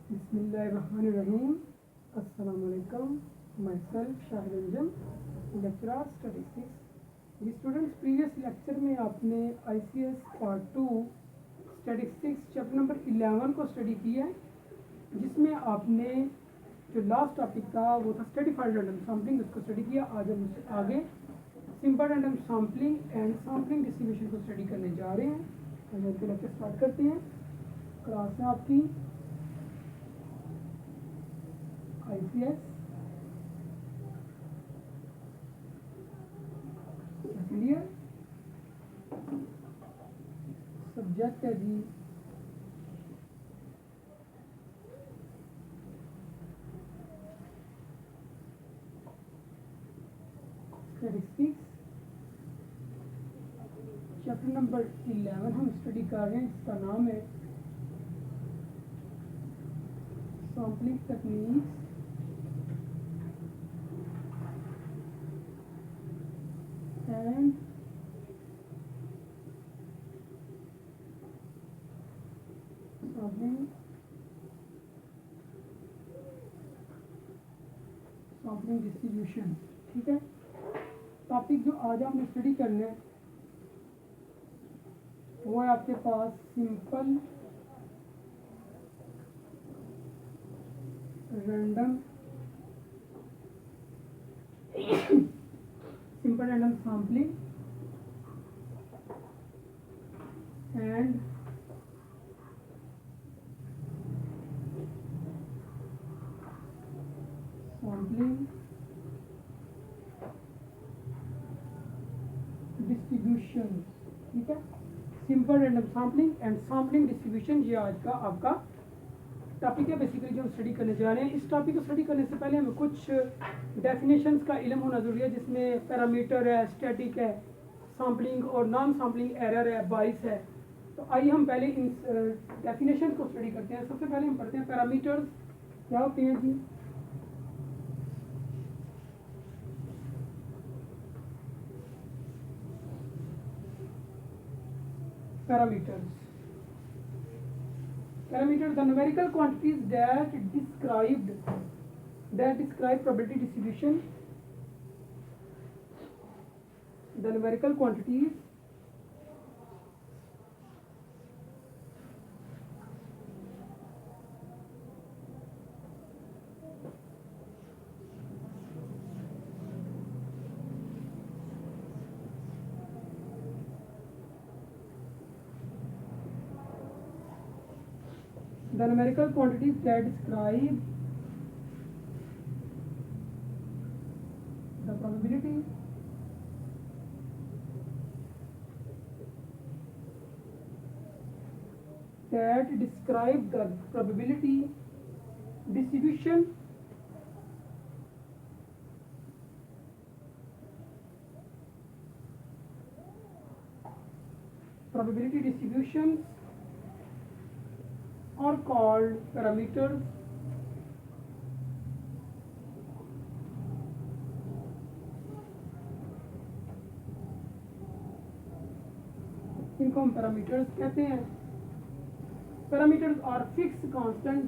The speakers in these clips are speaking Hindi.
बिस्मिल्लाहिर्रहमानिर्रहीम। अस्सलाम वालेकुम। Myself Shahid Anjum, lecturer statistics. जी स्टूडेंट्स, प्रीवियस लेक्चर में आपने ICS part 2 statistics chapter number 11 को स्टडी किया है, जिसमें आपने जो लास्ट टॉपिक था वो था स्ट्रेटिफाइड रैंडम सैम्पलिंग, उसको स्टडी किया। आज हम उससे आगे simple random sampling and sampling distribution को स्टडी करने जा रहे हैं। तो हम लेक्चर स्टार्ट करते हैं। क्लास है आपकी ICS क्लियर। सब्जेक्ट है जी स्टैटिस्टिक्स। चैप्टर नंबर 11 हम स्टडी कर रहे हैं, इसका नाम है sampling techniques and sampling distribution. ठीक है, टॉपिक जो आज हमने स्टडी करना है वो है आपके पास simple random sampling and sampling distribution. ठीक है, simple random sampling and sampling distribution, ये आज का आपका टॉपिक है बेसिकली जो हम स्टडी करने जा रहे हैं। इस टॉपिक को स्टडी करने से पहले हमें कुछ डेफिनेशंस का इल्म होना ज़रूरी है, जिसमें पैरामीटर है, स्टैटिक है, सैम्पलिंग और नॉन सैम्पलिंग एरर है, बाइस है। तो आइए हम पहले इन डेफिनेशन को स्टडी करते हैं। सबसे पहले हम पढ़ते हैं पैरामीटर्स क्या होते हैं जी। Parameters. Parameters are numerical quantities that describe probability distribution. The numerical quantities that describe the probability distribution probability distributions are called parameters. इनको हम पैरामीटर्स कहते हैं। Parameters are fixed constant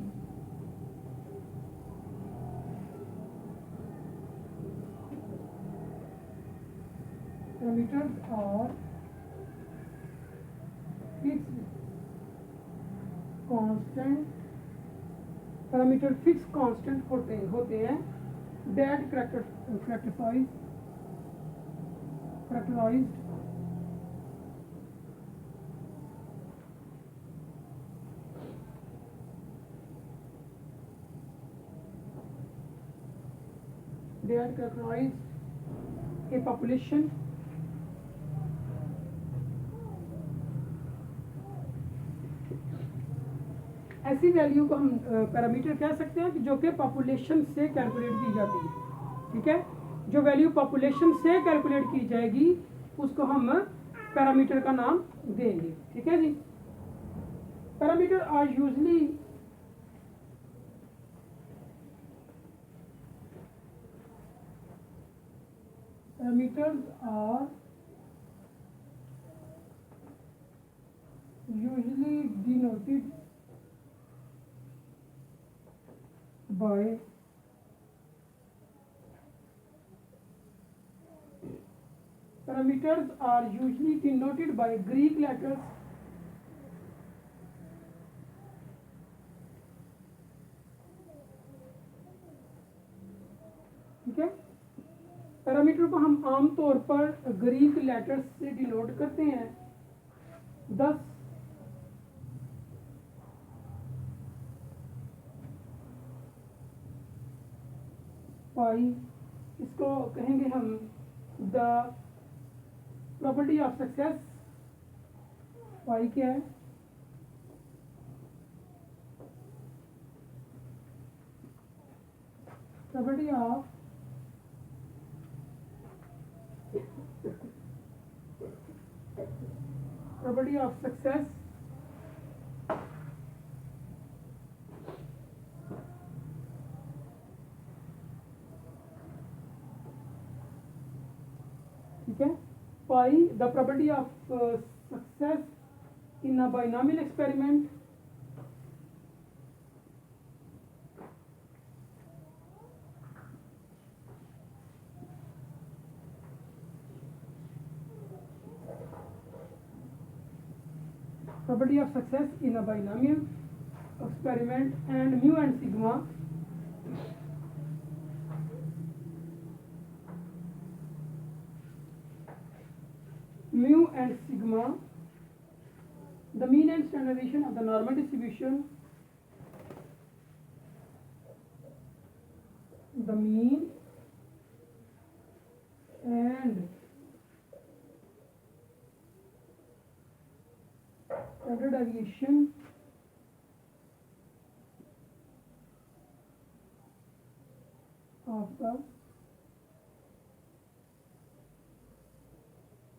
parameters are fixed constant parameter fix constant होते हैं दैट characterized a population ऐसी वैल्यू को हम पैरामीटर कह सकते हैं कि जो कि पॉपुलेशन से कैलकुलेट की जाती है। ठीक है, जो वैल्यू पॉपुलेशन से कैलकुलेट की जाएगी उसको हम पैरामीटर का नाम देंगे। ठीक है जी। Parameter are usually parameters are usually denoted by parameters are usually denoted by Greek letters ठीक है। पैरामीटर को हम आमतौर पर ग्रीक लेटर्स से डिनोट करते हैं। 10 पाई, इसको कहेंगे हम the property of success. Pi क्या है? प्रॉपर्टी ऑफ सक्सेस ठीक है। Pi the property of success in a binomial experiment property of success in a binomial experiment and mu and sigma the mean and standard deviation of the normal distribution, the mean and standard deviation of the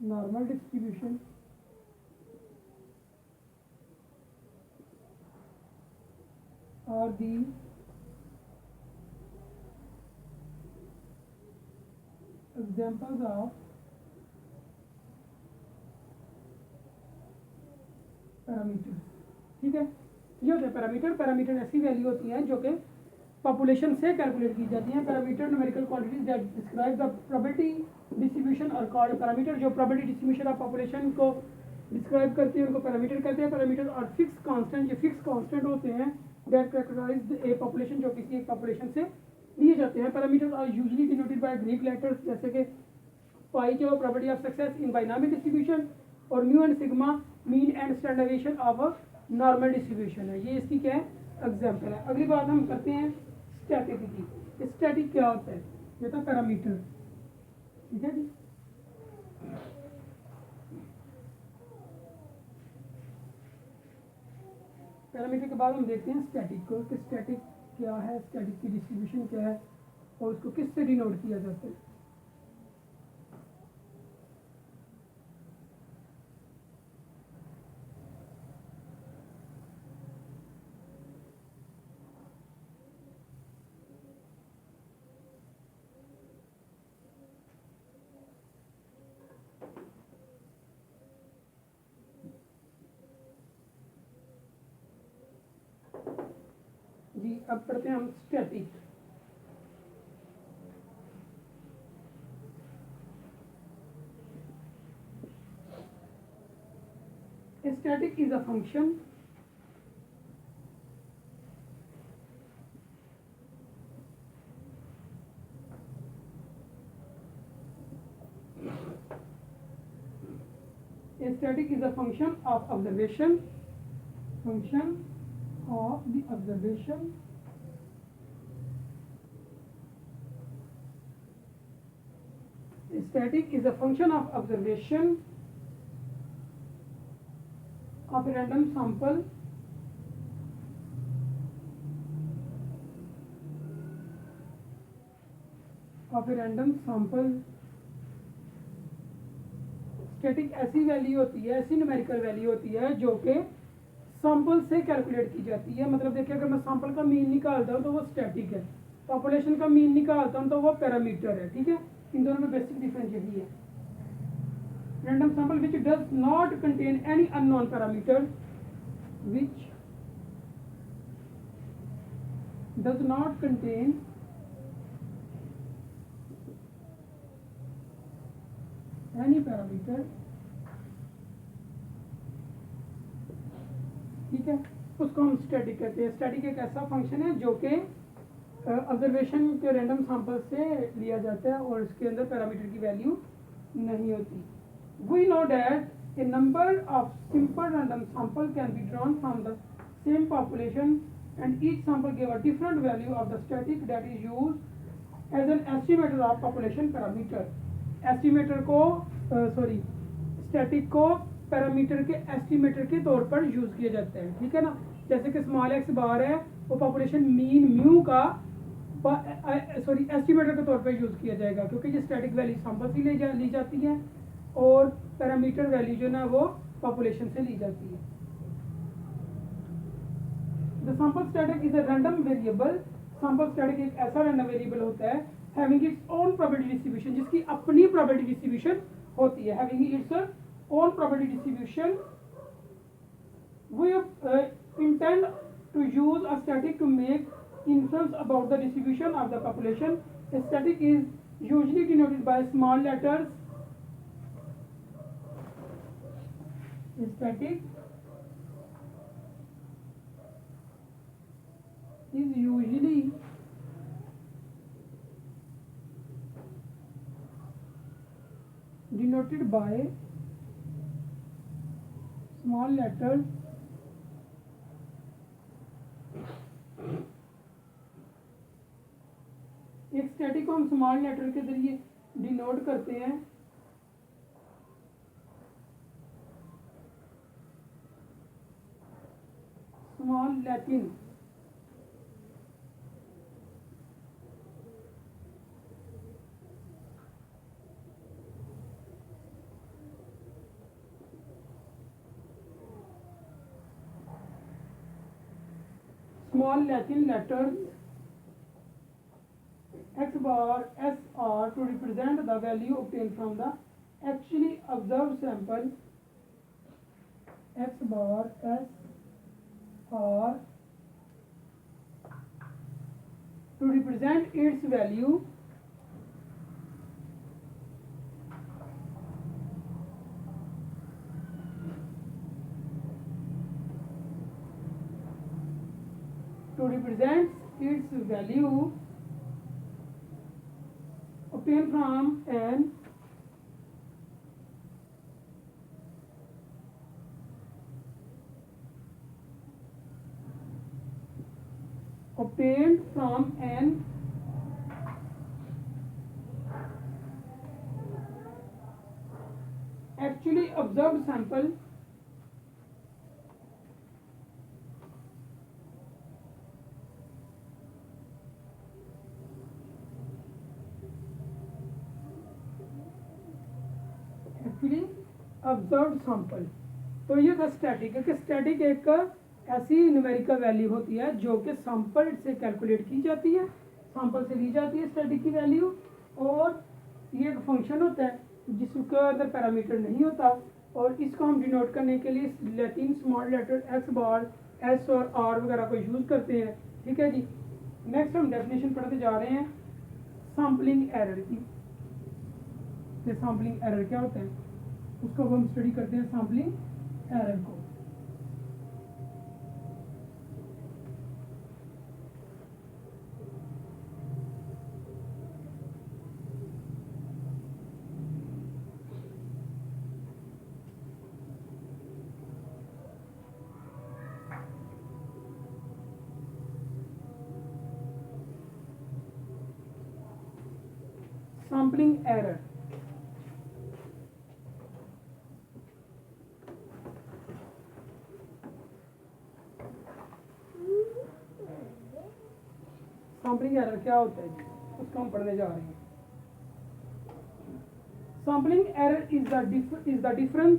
normal distribution are the examples of parameter. ठीक है, ये होते हैं पैरामीटर। पैरामीटर ऐसी वैल्यू होती हैं जो कि पॉपुलेशन से कैलकुलेट की जाती हैं। Parameter numerical quantities that describe the probability distribution और कॉल्ड पैरामीटर। जो प्रोबेबिलिटी डिस्ट्रीब्यूशन ऑफ पॉपुलेशन को डिस्क्राइब करते हैं उनको पैरामीटर कहते हैं। पैरामीटर और फिक्स कांस्टेंट, ये फिक्स कांस्टेंट होते हैं दैट कैरेक्टराइज ए पॉपुलेशन, जो किसी एक पॉपुलेशन से लिए जाते हैं। Parameter are usually denoted by Greek letters, जैसे कि पाई जो probability of success in binomial distribution और mu and sigma mean and standard deviation of a normal distribution है। ये इसकी क्या है? एग्जांपल है। अगली बात हम करते हैं स्टैटिक की। स्टैटिक क्या होता है? ये था पैरामीटर। ठीक है जी। पैरामीटर के बाद हम देखते हैं स्टैटिक को कि स्टैटिक क्या है, स्टैटिक की डिस्ट्रीब्यूशन क्या है और उसको किससे डिनोट किया जाता है। जी अब पढ़ते हैं हम static. Static is a function static is a function of observation, function of the observation static is a function of observation of a random sample static ऐसी वैल्यू होती है, ऐसी न्यूमेरिकल वैल्यू होती है जो कि सैंपल से कैलकुलेट की जाती है। मतलब देखिए अगर मैं सैंपल का मीन निकालता हूँ तो वो स्टैटिक है, पॉपुलेशन का मीन निकालता हूँ तो वो पैरामीटर है। ठीक है, इन दोनों में बेसिक डिफरेंस यही है। Random sample which does not contain any unknown parameter, which does not contain any parameter, ठीक है, उसको हम स्टैटिक कहते हैं। स्टैटिक एक ऐसा फंक्शन है जो कि ऑब्जर्वेशन के रैंडम सैंपल से लिया जाता है और इसके अंदर पैरामीटर की वैल्यू नहीं होती। We know that a number of simple random sample can be drawn from the same population and each sample give a different value of the static that is used as an estimator of population parameter. Estimator को स्टैटिक को पैरामीटर के एस्टिमेटर के तौर पर यूज किया जाता है, ठीक है ना। जैसे कि स्मॉल एक्स बार है वो पॉपुलेशन मीन म्यू का एस्टिमेटर के तौर पर यूज किया जाएगा, क्योंकि ये स्टैटिक वैल्यू सैंपल से ली जाती है और पैरामीटर वैल्यू जो ना वो पॉपुलेशन से ली जाती है। The sample static is a random variable. Sample static एक ऐसा रैंडम वेरिएबल होता है having its own probability distribution, जिसकी अपनी प्रोबेबिलिटी डिस्ट्रीब्यूशन होती है। Having its own probability distribution. We intend to use a static to make inference about the distribution of the population. A static is usually denoted by small letters. A static is usually denoted by small letters एक स्टैटिक को हम स्मॉल लेटर के जरिए डिनोट करते हैं। Small Latin small Latin letters x bar s r to represent the value obtained from the actually observed sample, x bar s r to represent its value obtained from an actually observed sample observed sample. तो ये था स्टैटिक है कि स्टैटिक एक ऐसी न्यूमेरिकल वैल्यू होती है जो कि सैंपल से कैलकुलेट की जाती है, सैंपल से ली जाती है स्टैटिक की वैल्यू, और ये एक फंक्शन होता है जिसके अंदर पैरामीटर नहीं होता, और इसको हम डिनोट करने के लिए लैटिन स्मॉल लेटर एक्स बार एस और आर वगैरह को यूज़ करते हैं, ठीक है जी। नेक्स्ट हम डेफिनेशन पढ़ते जा रहे हैं सैम्पलिंग एरर की। सैम्पलिंग एरर क्या होता है उसको हम स्टडी करते हैं, सैम्पलिंग एरर को। सैम्पलिंग एरर सैम्पलिंग एरर क्या होता है उसको हम पढ़ने जा रहे हैं। Sampling error is the difference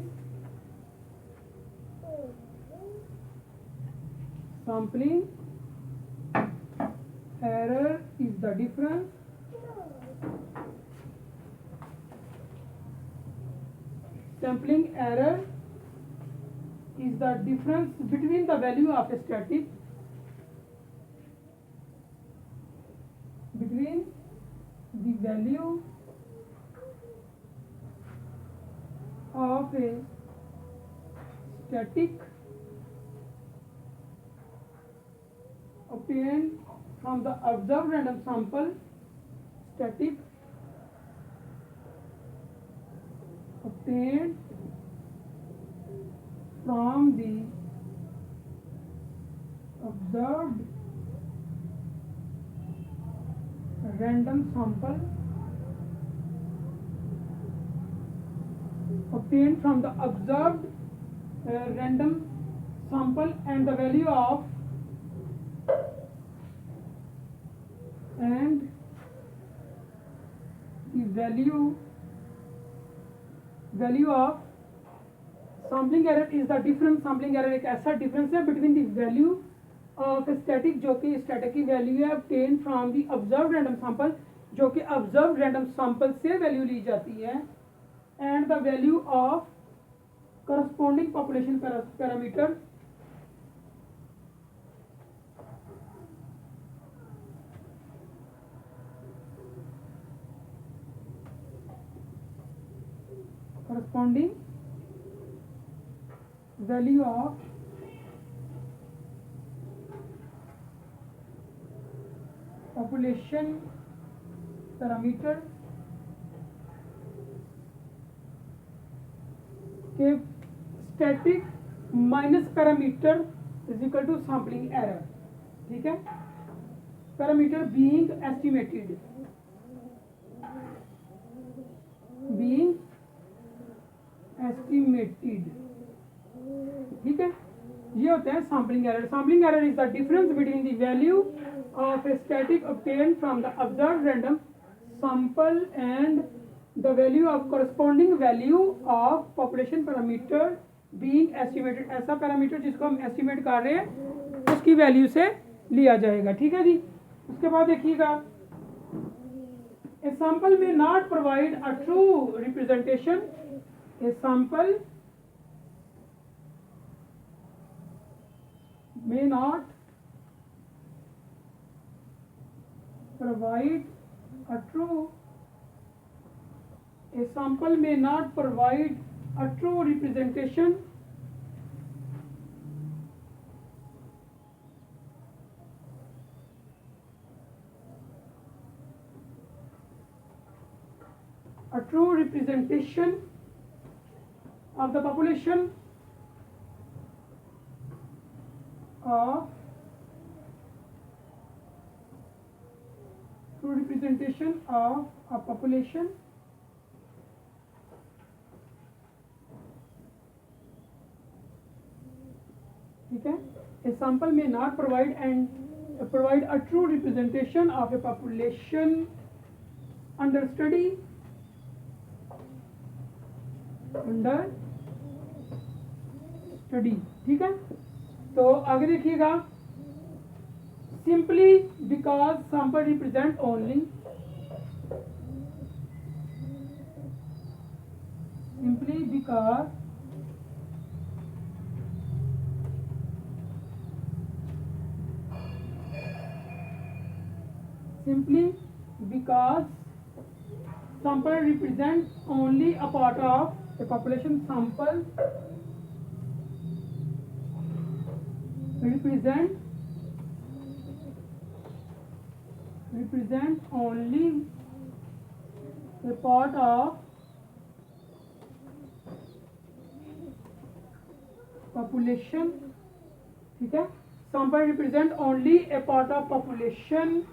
sampling error is the difference sampling error is the difference between the value of a static between the value of a static obtained from the observed random sample, static obtained from the observed random sample, obtained from the observed random sample, and the value of value of sampling error is the difference. sampling error एक ऐसा difference है between the value of static जो कि static की value है obtained from the observed random sample जो कि observed random sample से value ली जाती है, and the value of corresponding population parameter corresponding value of population parameter के static minus parameter is equal to sampling error. ठीक है, parameter being estimated ठीक है, ये होता है sampling error. sampling error is the difference between the value of a static obtained from the observed random sample and the value of corresponding value of population parameter being estimated. ऐसा पैरामीटर जिसको हम एस्टिमेट कर रहे हैं उसकी वैल्यू से लिया जाएगा. ठीक है जी. उसके बाद देखिएगा, a sample may not provide a true representation. A sample may not provide a true representation of the population of a population ठीक है. A sample may not provide a true representation of a population under study ठीक है. तो आगे देखिएगा, simply because sample represent only sample represents only a part of the population. Sample represent only a part of population. ठीक है. Sample represent only a part of population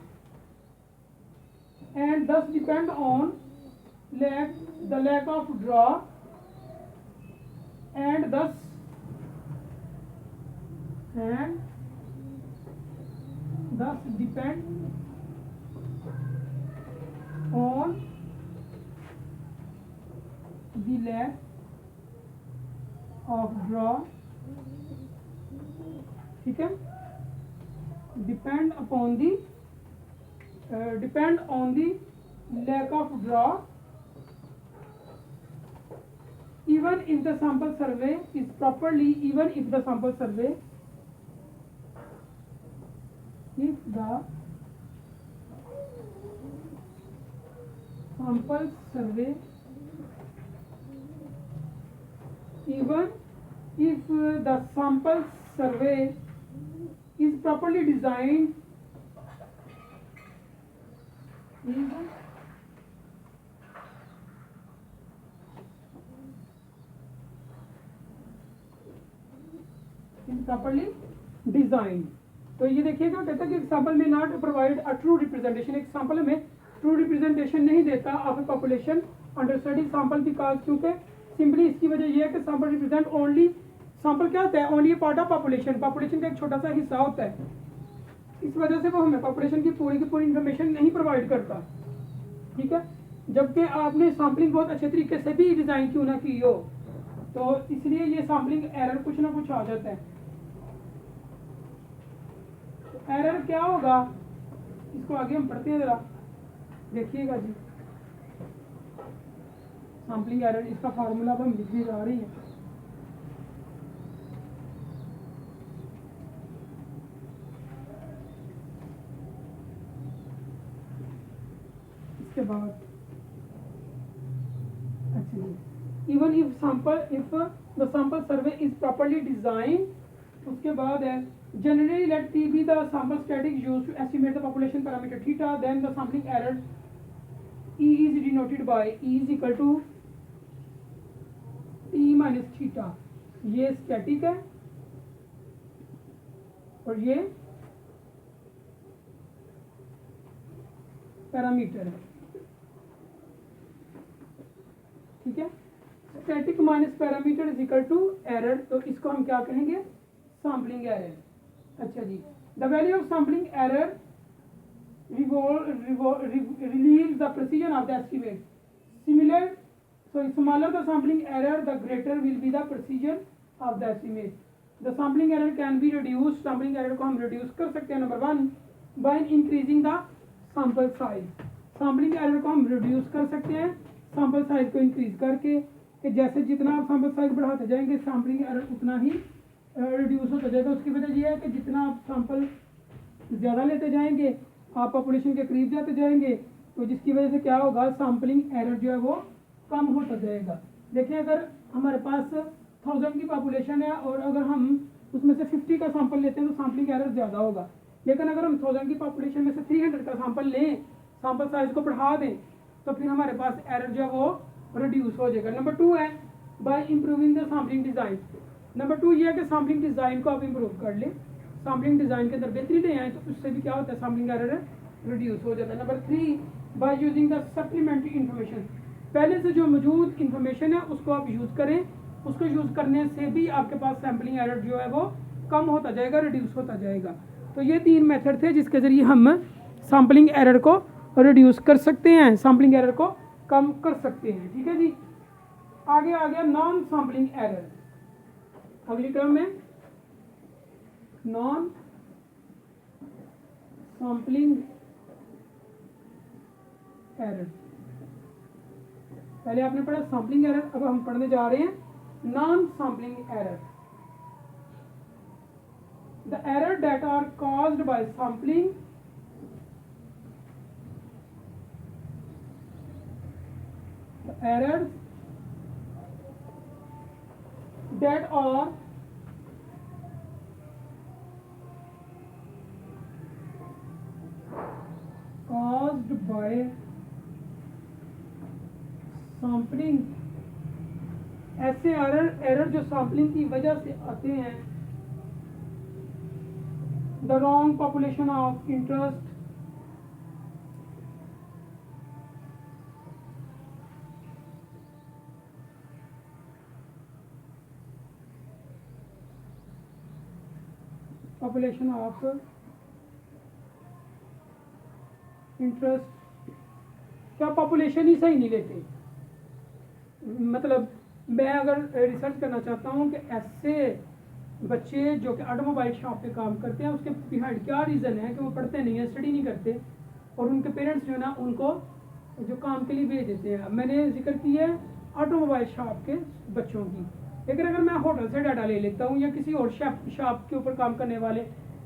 and thus depend on the lack of draw and thus depend on the lack of draw. ठीक है. depend on the lack of draw even if the sample survey is properly sample survey even if the sample survey is properly designed properly design. तो ये देखिएगा कहता है कि एग्जाम्पल में not provide a true representation, एक सैंपल में ट्रू रिप्रेजेंटेशन नहीं देता of A population under study sample because, क्योंकि सिंपली इसकी वजह यह है कि सैंपल रिप्रेजेंट ओनली, सैंपल क्या होता है, only part of population, population का एक छोटा सा हिस्सा होता है, इस वजह से वो हमें पॉपुलेशन की पूरी इंफॉर्मेशन नहीं प्रोवाइड करता, ठीक है। जबकि आपने सैम्पलिंग बहुत अच्छे तरीके से भी डिज़ाइन क्यों ना की हो, तो इसलिए ये सैम्पलिंग एरर कुछ ना कुछ आ जाता है। एरर क्या होगा, इसको आगे हम पढ़ते हैं, जरा देखिएगा जी। सैम्पलिंग एरर, इसका फार्मूला अब हम लिखने जा रही हैं। इसके बाद अच्छा, even if the sample survey is properly design, उसके बाद है generally let t be the sample static used to estimate the population parameter theta, then the sampling error e is denoted by e is equal to t minus theta। ये स्टैटिक है और ये पैरामीटर है, ठीक है। Static minus parameter is equal to error, तो इसको हम क्या कहेंगे, सैम्पलिंग एरर। अच्छा जी, the value of sampling error relieves the precision of the estimate. Similar, so smaller the sampling error, the greater will be the precision of the estimate. The sampling error can be reduced. Sampling error को हम reduce कर सकते हैं, number 1 by increasing the sample size. Sampling error को हम reduce कर सकते हैं sample size को increase करके, कि जैसे जितना आप sample size बढ़ाते जाएंगे sampling error उतना ही रिड्यूस होता जाएगा। उसकी वजह यह है कि जितना आप सैंपल ज़्यादा लेते जाएंगे, आप पॉपुलेशन के करीब जाते जाएंगे, तो जिसकी वजह से क्या होगा, सैम्पलिंग एरर जो है वो कम होता जाएगा। देखिए, अगर हमारे पास 1000 की पॉपुलेशन है और अगर हम उसमें से 50 का सैंपल लेते हैं तो सैम्पलिंग एरर ज़्यादा होगा, लेकिन अगर हम 1000 की पॉपुलेशन में से 300 का सैंपल लें, सैंपल साइज को बढ़ा दें, तो फिर हमारे पास एरर जो है वो रिड्यूस हो जाएगा। नंबर 2 है bye improving the sampling design. Number 2 ये है कि सैम्पलिंग डिज़ाइन को आप इम्प्रूव कर लें, सैम्पलिंग डिज़ाइन के अंदर बेहतरी ले आए, तो उससे भी क्या होता है, सैम्पलिंग एरर रिड्यूस हो जाता है। Number 3 by using the supplementary information, पहले से जो मौजूद इन्फॉर्मेशन है उसको आप यूज़ करें, उसको यूज़ करने से भी आपके पास सैम्पलिंग एरर जो है वो कम होता जाएगा, रिड्यूस होता जाएगा। तो ये 3 मेथड थे जिसके ज़रिए हम सैम्पलिंग एरर को रिड्यूस कर सकते हैं, सैम्पलिंग एरर को कम कर सकते हैं, ठीक है जी। आगे आ गया नॉन सैम्पलिंग एरर, अगली टर्म में नॉन सैम्पलिंग एरर। पहले आपने पढ़ा सैम्पलिंग एरर, अब हम पढ़ने जा रहे हैं non sampling error. The error that are caused by sampling errors that are caused by sampling, ऐसे एरर जो सैम्पलिंग की वजह से आते हैं, the wrong population of interest, population of interest, क्या पॉपुलेशन ही सही नहीं लेते। मतलब मैं अगर रिसर्च करना चाहता हूँ कि ऐसे बच्चे जो कि ऑटोमोबाइल शॉप पे काम करते हैं, उसके बिहाइंड क्या रीज़न है कि वो पढ़ते नहीं हैं, स्टडी नहीं करते, और उनके पेरेंट्स जो है ना उनको जो काम के लिए भेज देते हैं। मैंने जिक्र किया है ऑटोमोबाइल शॉप के बच्चों की, लेकिन अगर मैं होटल से डाटा ले लेता हूँ या किसी और शॉप के ऊपर काम करने वाले,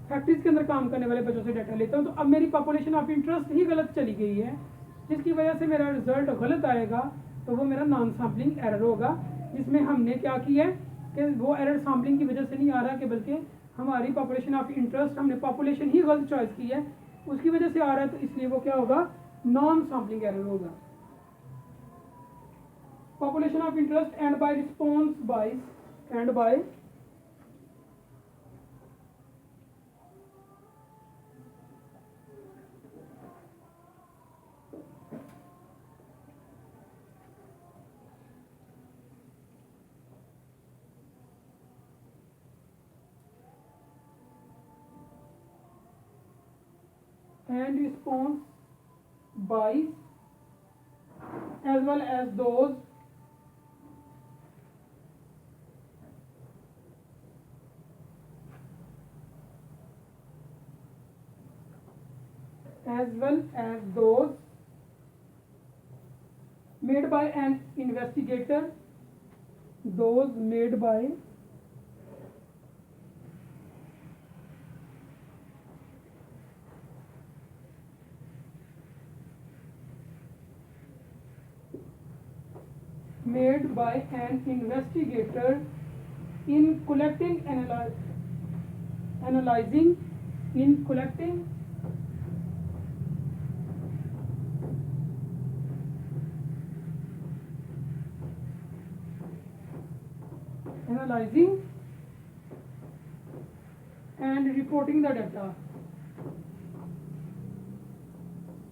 फैक्ट्रीज के अंदर काम करने वाले बच्चों से डाटा लेता हूँ, तो अब मेरी पॉपुलेशन ऑफ इंटरेस्ट ही गलत चली गई है। जिसकी वजह से मेरा रिजल्ट गलत आएगा तो वो मेरा नॉन सैम्पलिंग एरर होगा, जिसमें हमने क्या किया है कि वो एरर सैम्पलिंग की वजह से नहीं आ रहा कि बल्कि हमारी पॉपुलेशन ऑफ इंटरेस्ट हमने पॉपुलेशन ही गलत चॉइस की है उसकी वजह से आ रहा है, तो इसलिए वो क्या होगा नॉन सैम्पलिंग एरर होगा। Population of interest and by response bias and by and response bias as well as those made by an investigator, those made by an investigator in collecting analyzing in collecting analyzing and reporting the data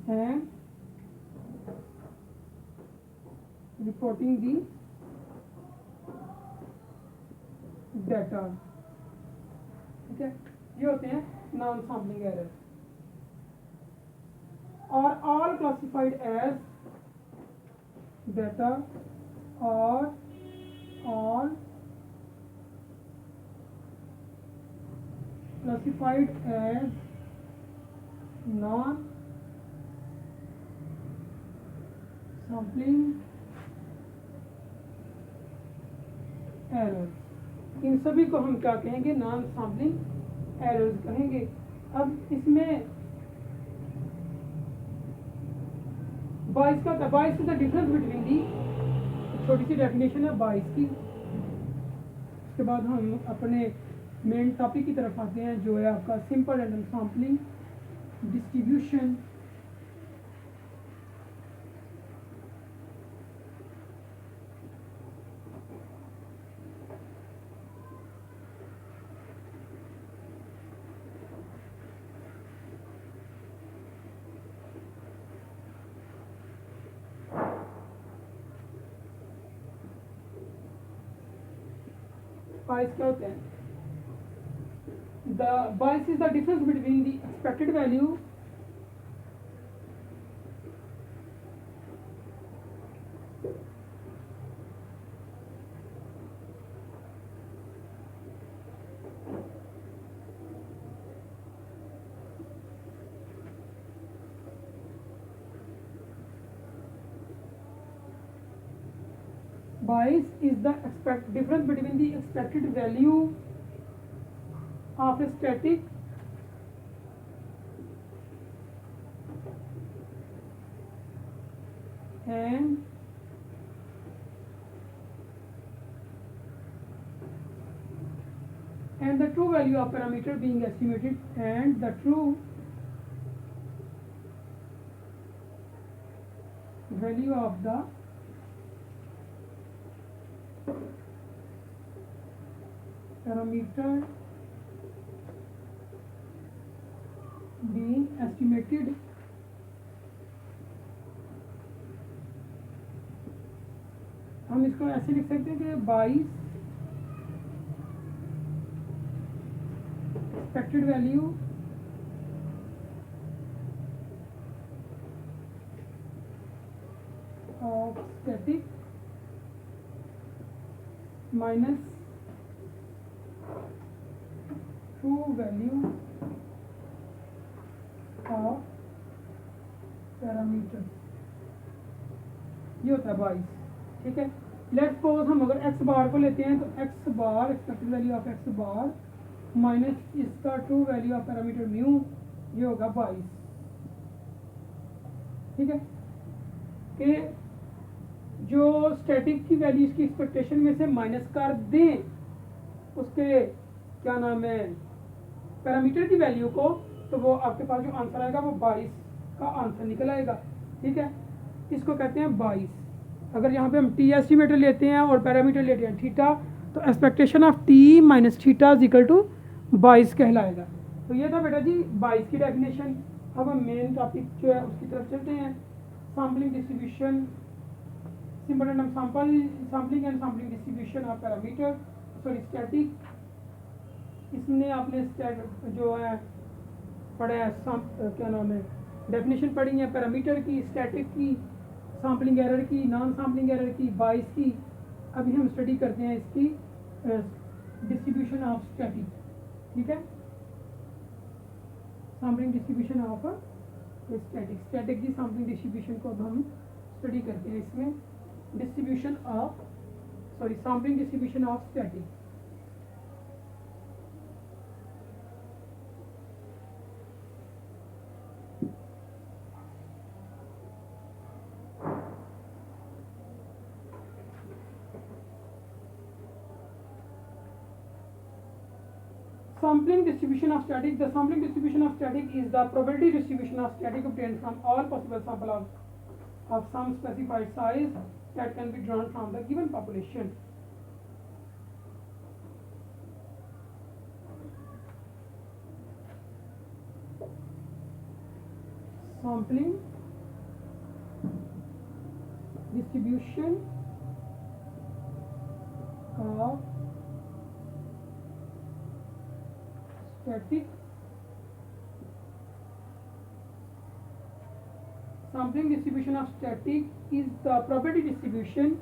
and reporting the data. ठीक है, ये होते हैं नॉन सैम्पलिंग एरर। और ऑल क्लासिफाइड एज डाटा और all classified as non sampling error, इन सभी को हम क्या कहेंगे नॉन सैम्पलिंग एरर्स कहेंगे। अब इसमें बाइस का बाइस is the difference between the, छोटी सी डेफिनेशन है बाइस की। उसके बाद हम अपने मेन टॉपिक की तरफ आते हैं जो है आपका सिंपल रैंडम सैम्पलिंग डिस्ट्रीब्यूशन। बाइस क्या होते हैं? The bias is the difference between the expected value bias is the difference between the expected value of a static and the true value of parameter being estimated and the true value of the parameter being estimated हम इसको ऐसे लिख सकते हैं कि 22 expected value of static minus true value of parameter, ये होता है 22। ठीक है, लेट्स सपोज हम अगर एक्स बार को लेते हैं तो x bar expected value of x bar minus इसका true value of parameter mu, ये होगा 22। ठीक है, कि जो स्टैटिक की वैल्यूज की एक्सपेक्टेशन में से माइनस कर दें उसके क्या नाम है पैरामीटर की वैल्यू को, तो वो आपके पास जो आंसर आएगा वो 22 का आंसर निकल आएगा। ठीक है, इसको कहते हैं 22। अगर यहाँ पे हम टी एस्टिमेटर लेते हैं और पैरामीटर लेते हैं थीटा, तो expectation of T minus theta is equal to 22 कहलाएगा। तो ये था बेटा जी 22 की डेफिनेशन। अब हम मेन टॉपिक जो है उसकी तरफ चलते हैं। Sampling distribution, simple term sampling and sampling distribution of parameter static. इसमें आपने जो है पढ़ा है क्या नाम है डेफिनेशन पढ़ी है पैरामीटर की, स्टैटिक की, सैम्पलिंग एरर की, नॉन सैम्पलिंग एरर की, 22 की। अभी हम स्टडी करते हैं इसकी डिस्ट्रीब्यूशन ऑफ स्टैटिक। ठीक है, सैम्पलिंग डिस्ट्रीब्यूशन ऑफ स्टैटिक की सैम्पलिंग डिस्ट्रीब्यूशन को अब हम स्टडी करते हैं। इसमें distribution of sampling distribution of static. Sampling distribution of static. The sampling distribution of static is the probability distribution of static obtained from all possible sample of some specified size that can be drawn from the given population. Sampling distribution of static. Sampling distribution of static is the probability distribution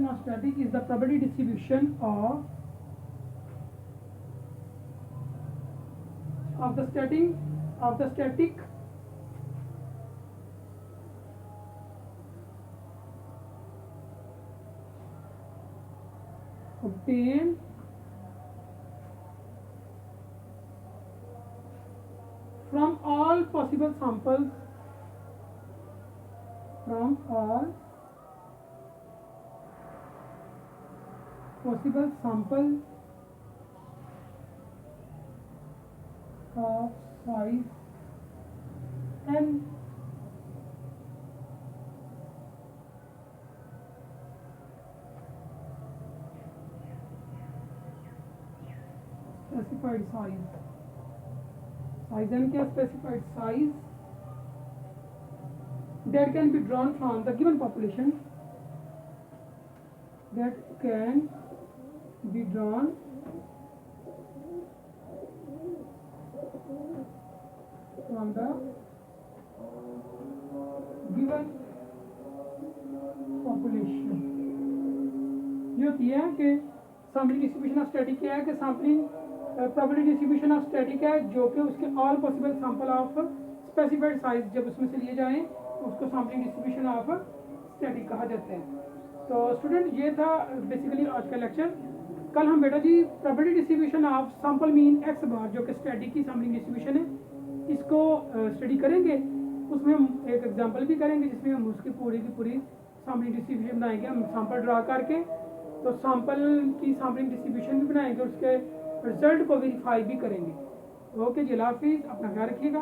of static is the probability distribution of the static obtained from all possible samples of size n specified size n क्या specified size that can be drawn from the given population, that can be drawn from the given population। ये होती है कि सैम्पलिंग डिस्ट्रीब्यूशन ऑफ स्टैटिक क्या है कि sampling probability distribution of static है जो कि उसके all possible sample of specified size जब उसमें से लिए जाएं उसको सैम्पलिंग डिस्ट्रीब्यूशन ऑफ स्टैटिक कहा जाता है। तो स्टूडेंट ये था बेसिकली आज का लेक्चर। कल हम बेटा जी probability distribution of sample mean x bar जो कि स्टैटिक की सैम्पलिंग डिस्ट्रीब्यूशन है इसको स्टडी करेंगे। उसमें हम एक एग्जांपल भी करेंगे जिसमें हम उसकी पूरी की पूरी सैम्पलिंग डिस्ट्रीब्यूशन बनाएंगे। हम सैंपल ड्रा करके तो सैंपल की सैम्पलिंग डिस्ट्रीब्यूशन भी बनाएंगे, उसके रिजल्ट को वेरीफाई भी करेंगे। ओके जी, अल्लाह हाफिज़, अपना ख्याल रखिएगा।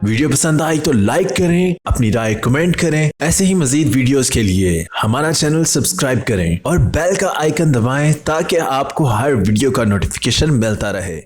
वीडियो पसंद आई तो लाइक करें, अपनी राय कमेंट करें। ऐसे ही मजीद वीडियोस के लिए हमारा चैनल सब्सक्राइब करें और बेल का आइकन दबाएं ताकि आपको हर वीडियो का नोटिफिकेशन मिलता रहे।